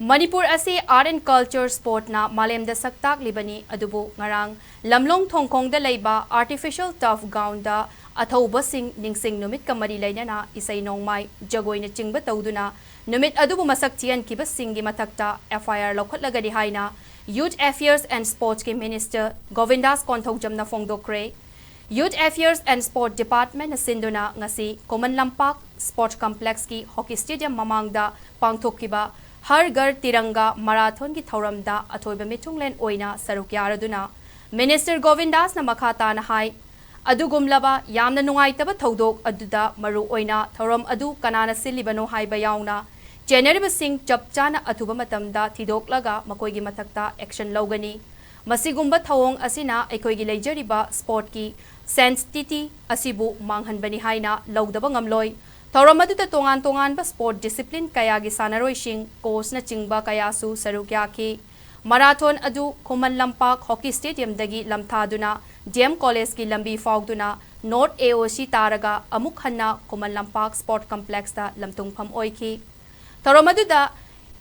Manipur asi Art and Culture Sport na malemda saktak libani adubu ngarang lamlong thongkong da leiba artificial turf ground da athauba sing ningsing numit kamari laina na isai nongmai jagoi na chingba tawduna numit adubu masak chian kiba singi mathakta FIR lokhatlagadi haina Youth Affairs and Sports ki Minister Govindas Konthokjam na phongdokre Youth Affairs and Sport Department na sinduna ngasi Common Lampak Sport Complex ki Hockey Stadium mamangda pangthokkiba हर घर तिरंगा marathon की थौरमदा अथोइबा मिथुंगलेन ओइना सरुक यारदुना minister Govindas न मखाता न हाय अदुगुमलबा यामना नुंगाइतबा थौदोक अदुदा मरु ओइना थौरम अदु कनाना सिलिबनो हाइबा याउना जेनरिब Singh चपचाना अथुबा मतमदा थिदोकलगा मकोइगी मथक्ता action लौगनी मसिगुम्बा थौंग असिना एकोइगी लेजरिबा sport की sensitivity असिबु मांगहनबनी हाइना लौदबा ngamloi थौरम अदुदा तोंगान तोंगान बा स्पोर्ट डिसिप्लिन कयागी सानरोइशिंग कोच न चिंगबा कयासु सरुक याखी मैराथन अदु खुमन लंपाक हॉकी स्टेडियम दगी लमथादुना जेएम कॉलेज की लंबी फाउदुना नॉर्थ AOC तारगा अमुक हन्ना खुमन लंपाक स्पोर्ट कॉम्प्लेक्स दा लमतुंगफम ओइखी थौरम अदुदा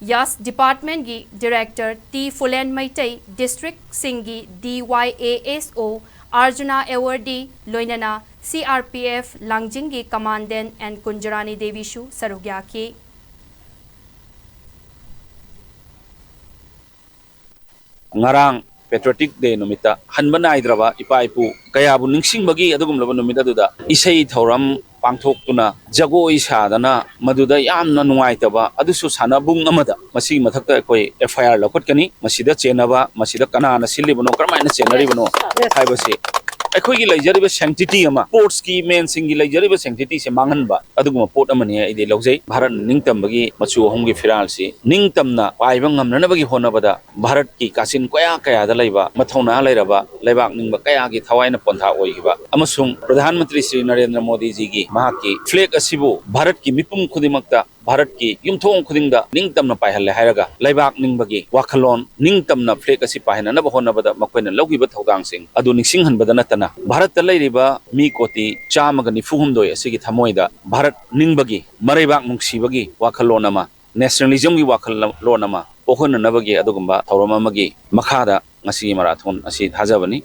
यस डिपार्टमेंट की director T Phulen Meitei district सिंगी DYASO अर्जुना एवर्डी लोइनना CRPF लांगजिंगी कमांडेंट एंड कुंजरानी देवीशु सरुग्याकी ngarang patriotic day numita hanbana idraba ipaipu kayabu ningsingbagi adugumlaba numita duda isai thoram pangthoktuna jagoi sadana maduda yamna nungaitaba adusu sanabung amada masi mathakta ekoi FIR lokhatkani masida chenaba masida kanana silibano karmaina chenaribano haibase अखोई लेजरिब सेंटिटी अमा sports की main सिंगी लेजरिब सेंटिटी से मांगनबा अदुगुम pot अमनी इदे लौजै भारत निंगतमबगी मचु होमगी फिराल से निंगतमना पाइबा ngamnanabagi honabada Bharat की कासिन कया कया दा लैबा मथौना लैरबा लैबाक निंगबा कया की थवाइना पंथा ओइगिबा अमसुंग प्रधानमंत्री श्री नरेंद्र मोदी जी की महाकी फ्लैग असिबु भारत की मिपुम खुदिमक्ता भारत की युमथोंग खुदिंगदा निंगतमना पाइहल्ले हायरगा लैबाक निंगबगी वाखलोन निंगतमना फ्लैग असि पाइहनना होनबदा मखोइना लौगिबा थौदांसिंग अदु निंगसिंगहनबदा नतना भारत लैरिबा मी कोटी चामगा निफुहुमदोय असिगी थमोइदा भारत निंगबगी मरैबाक नुंगसिबगी वाखलोन अमा नेशनलिज्म की वाखलोन अमा पोहननबगी अदुगुम्बा थौरम अमगी मखादा ngasi marathon asi thajabani